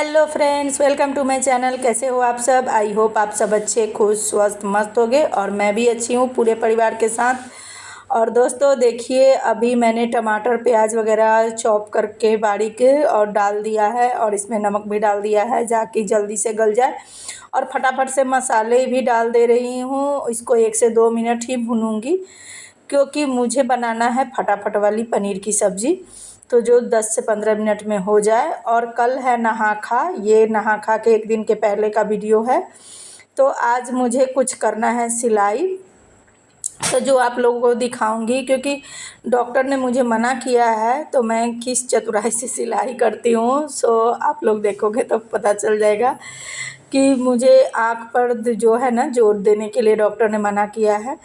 Hello friends, welcome to my channel. कैसे हो आप सब? आई होप आप सब अच्छे, खुश, स्वस्थ, मस्त होगे और मैं भी अच्छी हूँ पूरे परिवार के साथ। और दोस्तों देखिए, अभी मैंने टमाटर प्याज वगैरह चॉप करके बारीक और डाल दिया है और इसमें नमक भी डाल दिया है ताकि जल्दी से गल जाए। और फटाफट से मसाले भी डाल दे रही हूँ। इसको 1 से 2 मिनट ही भूनूंगी क्योंकि मुझे बनाना है फटाफट वाली पनीर की सब्ज़ी, तो जो 10 से 15 मिनट में हो जाए। और कल है नहा खा, ये नहा खा के एक दिन के पहले का वीडियो है। तो आज मुझे कुछ करना है सिलाई, तो जो आप लोगों को दिखाऊंगी क्योंकि डॉक्टर ने मुझे मना किया है, तो मैं किस चतुराई से सिलाई करती हूँ। सो आप लोग देखोगे तो पता चल जाएगा कि मुझे आँख पर जो है ना जोर देने के लिए डॉक्टर ने मना किया है।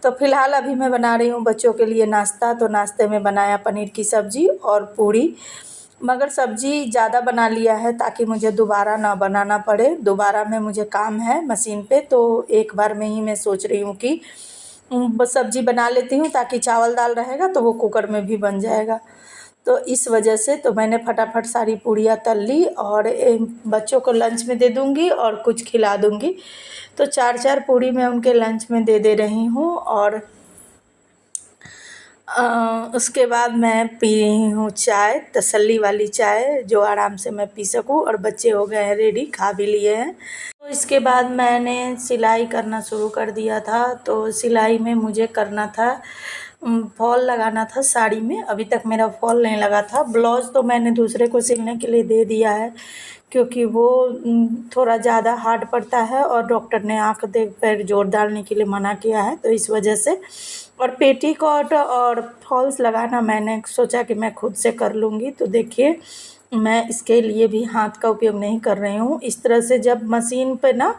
तो फ़िलहाल अभी मैं बना रही हूँ बच्चों के लिए नाश्ता। तो नाश्ते में बनाया पनीर की सब्ज़ी और पूड़ी, मगर सब्ज़ी ज़्यादा बना लिया है ताकि मुझे दोबारा ना बनाना पड़े। दोबारा में मुझे काम है मशीन पे, तो एक बार में ही मैं सोच रही हूँ कि बस सब्ज़ी बना लेती हूँ ताकि चावल दाल रहेगा तो वो कुकर में भी बन जाएगा। तो इस वजह से तो मैंने फटाफट सारी पूड़ियाँ तल ली और बच्चों को लंच में दे दूँगी और कुछ खिला दूँगी। तो 4-4 पूड़ी मैं उनके लंच में दे रही हूँ। और उसके बाद मैं पी रही हूँ चाय, तसल्ली वाली चाय जो आराम से मैं पी सकूँ। और बच्चे हो गए हैं रेडी, खा भी लिए हैं। तो इसके बाद मैंने सिलाई करना शुरू कर दिया था। तो सिलाई में मुझे करना था फॉल लगाना था साड़ी में। अभी तक मेरा फॉल नहीं लगा था। ब्लाउज़ तो मैंने दूसरे को सिलने के लिए दे दिया है क्योंकि वो थोड़ा ज़्यादा हार्ड पड़ता है और डॉक्टर ने आँख देख पर जोर डालने के लिए मना किया है, तो इस वजह से। और पेटीकोट और फॉल्स लगाना मैंने सोचा कि मैं खुद से कर लूँगी। तो देखिए, मैं इसके लिए भी हाथ का उपयोग नहीं कर रही हूँ। इस तरह से जब मशीन पे ना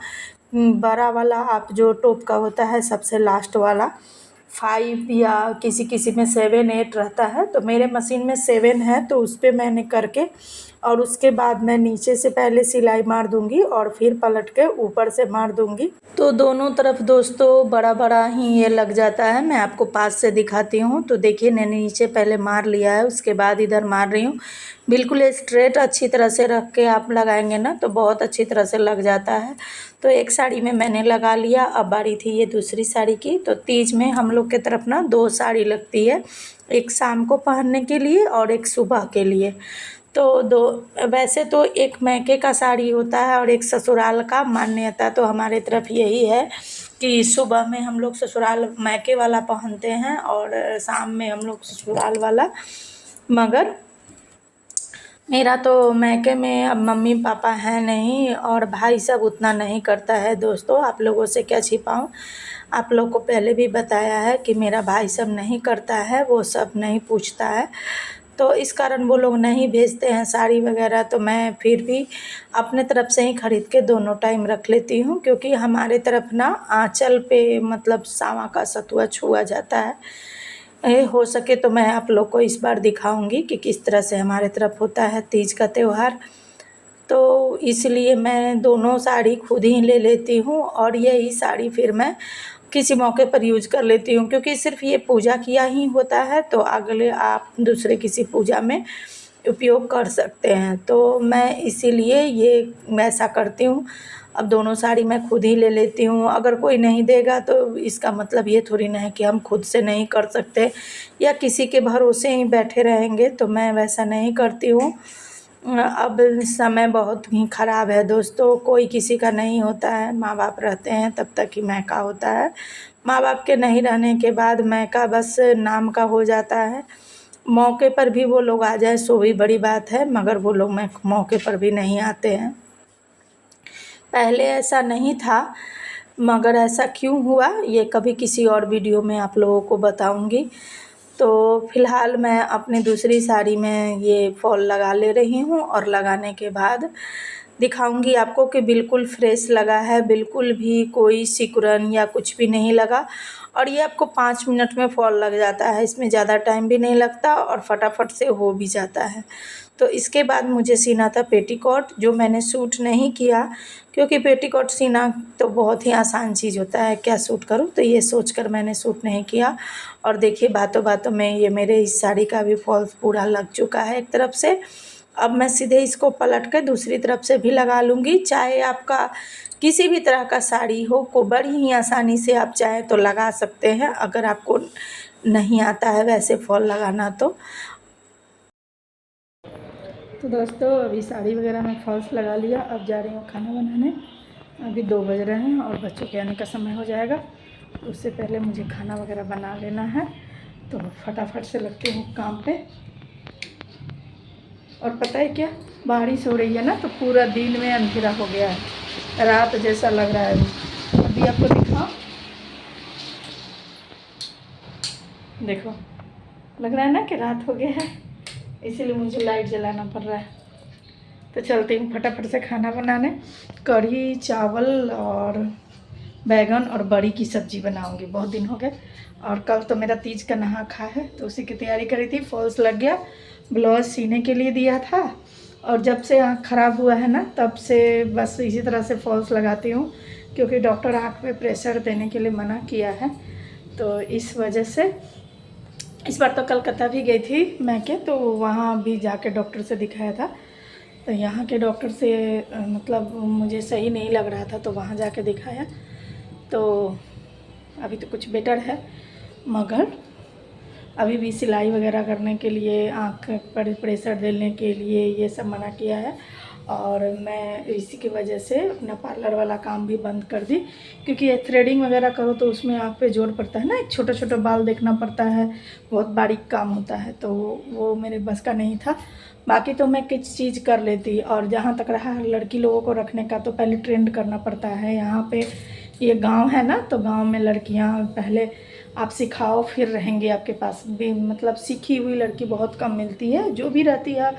बड़ा वाला आप जो टोप का होता है सबसे लास्ट वाला 5 या किसी किसी में 7-8 रहता है, तो मेरे मशीन में 7 है। तो उस पर मैंने करके और उसके बाद मैं नीचे से पहले सिलाई मार दूंगी और फिर पलट के ऊपर से मार दूंगी। तो दोनों तरफ दोस्तों बड़ा बड़ा ही ये लग जाता है। मैं आपको पास से दिखाती हूँ। तो देखिए, मैंने नीचे पहले मार लिया है, उसके बाद इधर मार रही हूँ। बिल्कुल स्ट्रेट अच्छी तरह से रख के आप लगाएंगे ना तो बहुत अच्छी तरह से लग जाता है। तो एक साड़ी में मैंने लगा लिया। अब बारी थी ये दूसरी साड़ी की। तो तीज में हम लोग के तरफ ना 2 साड़ी लगती है, एक शाम को पहनने के लिए और एक सुबह के लिए। तो दो, वैसे तो एक मैके का साड़ी होता है और एक ससुराल का। मान्यता तो हमारे तरफ यही है कि सुबह में हम लोग ससुराल मैके वाला पहनते हैं और शाम में हम लोग ससुराल वाला। मगर मेरा तो मैके में अब मम्मी पापा हैं नहीं और भाई सब उतना नहीं करता है। दोस्तों, आप लोगों से क्या छिपाऊं, आप लोग को पहले भी बताया है कि मेरा भाई सब नहीं करता है, वो सब नहीं पूछता है। तो इस कारण वो लोग नहीं भेजते हैं साड़ी वगैरह। तो मैं फिर भी अपने तरफ से ही ख़रीद के दोनों टाइम रख लेती हूँ क्योंकि हमारे तरफ ना आँचल पे मतलब सावा का सतुआ छुआ जाता है। हो सके तो मैं आप लोग को इस बार दिखाऊंगी कि किस तरह से हमारे तरफ होता है तीज का त्यौहार। तो इसलिए मैं दोनों साड़ी खुद ही ले लेती हूँ और यही साड़ी फिर मैं किसी मौके पर यूज़ कर लेती हूँ क्योंकि सिर्फ ये पूजा किया ही होता है, तो अगले आप दूसरे किसी पूजा में उपयोग कर सकते हैं। तो मैं इसीलिए ये ऐसा करती हूँ। अब दोनों साड़ी मैं खुद ही ले लेती हूँ। अगर कोई नहीं देगा तो इसका मतलब ये थोड़ी ना है कि हम खुद से नहीं कर सकते या किसी के भरोसे ही बैठे रहेंगे, तो मैं वैसा नहीं करती हूँ। अब समय बहुत ही ख़राब है दोस्तों, कोई किसी का नहीं होता है। माँ बाप रहते हैं तब तक ही मैका होता है। माँ बाप के नहीं रहने के बाद मैका बस नाम का हो जाता है। मौके पर भी वो लोग आ जाए सो भी बड़ी बात है, मगर वो लोग मौके पर भी नहीं आते हैं। पहले ऐसा नहीं था, मगर ऐसा क्यों हुआ ये कभी किसी और वीडियो में आप लोगों को बताऊंगी। तो फ़िलहाल मैं अपनी दूसरी साड़ी में ये फॉल लगा ले रही हूँ और लगाने के बाद दिखाऊंगी आपको कि बिल्कुल फ्रेश लगा है, बिल्कुल भी कोई सिकुड़न या कुछ भी नहीं लगा। और ये आपको 5 मिनट में फॉल लग जाता है, इसमें ज़्यादा टाइम भी नहीं लगता और फटाफट से हो भी जाता है। तो इसके बाद मुझे सीना था पेटीकोट, जो मैंने सूट नहीं किया क्योंकि पेटीकोट सीना तो बहुत ही आसान चीज़ होता है, क्या सूट करूँ, तो ये सोचकर मैंने सूट नहीं किया। और देखिए, बातों बातों में ये मेरे इस साड़ी का भी फॉल्स पूरा लग चुका है एक तरफ से। अब मैं सीधे इसको पलट के दूसरी तरफ से भी लगा लूँगी। चाहे आपका किसी भी तरह का साड़ी हो को बड़ी ही आसानी से आप चाहे तो लगा सकते हैं, अगर आपको नहीं आता है वैसे फॉल लगाना तो दोस्तों अभी साड़ी वगैरह में फॉल्स लगा लिया। अब जा रही हूँ खाना बनाने। अभी 2 बज रहे हैं और बच्चों के आने का समय हो जाएगा, तो उससे पहले मुझे खाना वगैरह बना लेना है। तो फटाफट से लगती हूँ काम पे। और पता है क्या, बारिश हो रही है ना, तो पूरा दिन में अंधेरा हो गया है, रात जैसा लग रहा है। अभी आपको दिखाओ, देखो लग रहा है ना कि रात हो गया है, इसीलिए मुझे लाइट जलाना पड़ रहा है। तो चलती हूँ फटाफट से खाना बनाने। कढ़ी चावल और बैगन और बड़ी की सब्ज़ी बनाऊंगी, बहुत दिन हो गए। और कल तो मेरा तीज का नहा खा है, तो उसी की तैयारी करी थी। फॉल्स लग गया, ब्लाउज सीने के लिए दिया था, और जब से आँख ख़राब हुआ है ना, तब से बस इसी तरह से फॉल्स लगाती हूँ, क्योंकि डॉक्टर आँख पे प्रेशर देने के लिए मना किया है। तो इस वजह से इस बार तो कलकत्ता भी गई थी मैं के, तो वहाँ भी जाके डॉक्टर से दिखाया था। तो यहाँ के डॉक्टर से मतलब मुझे सही नहीं लग रहा था, तो वहाँ जाके दिखाया। तो अभी तो कुछ बेटर है, मगर अभी भी सिलाई वगैरह करने के लिए, आँख पर प्रेशर देने के लिए ये सब मना किया है। और मैं इसी की वजह से अपना पार्लर वाला काम भी बंद कर दी, क्योंकि ये थ्रेडिंग वगैरह करो तो उसमें आँख पे जोर पड़ता है ना, एक छोटा छोटा बाल देखना पड़ता है, बहुत बारीक काम होता है, तो वो मेरे बस का नहीं था। बाकी तो मैं कुछ चीज़ कर लेती। और जहाँ तक रहा लड़की लोगों को रखने का, तो पहले ट्रेंड करना पड़ता है। यहाँ पे ये गांव है ना, तो गांव में लड़कियाँ पहले आप सिखाओ फिर रहेंगे आपके पास भी, मतलब सीखी हुई लड़की बहुत कम मिलती है। जो भी रहती है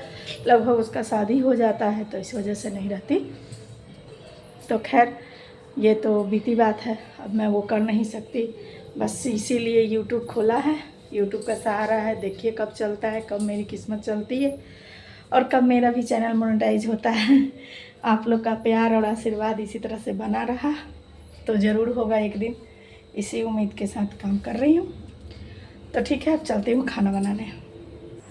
लगभग उसका शादी हो जाता है, तो इस वजह से नहीं रहती। तो खैर ये तो बीती बात है, अब मैं वो कर नहीं सकती। बस इसीलिए यूट्यूब खोला है, यूट्यूब का सहारा है। देखिए कब चलता है, कब मेरी किस्मत चलती है और कब मेरा भी चैनल मोनेटाइज होता है। आप लोग का प्यार और आशीर्वाद इसी तरह से बना रहा तो ज़रूर होगा एक दिन, इसी उम्मीद के साथ काम कर रही हूँ। तो ठीक है, अब चलती हूँ खाना बनाने।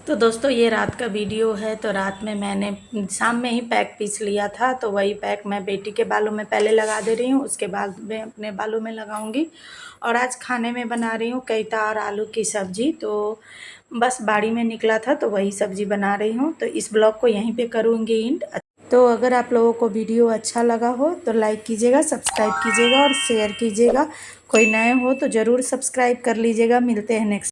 तो दोस्तों ये रात का वीडियो है। तो रात में मैंने शाम में ही पैक पीस लिया था, तो वही पैक मैं बेटी के बालों में पहले लगा दे रही हूँ, उसके बाद मैं अपने बालों में लगाऊंगी। और आज खाने में बना रही हूँ कैता और आलू की सब्ज़ी। तो बस बाड़ी में निकला था तो वही सब्ज़ी बना रही हूँ। तो इस ब्लॉग को यहीं पे करूँगी एंड। तो अगर आप लोगों को वीडियो अच्छा लगा हो तो लाइक कीजिएगा, सब्सक्राइब कीजिएगा और शेयर कीजिएगा। कोई नए हो तो ज़रूर सब्सक्राइब कर लीजिएगा। मिलते हैं नेक्स्ट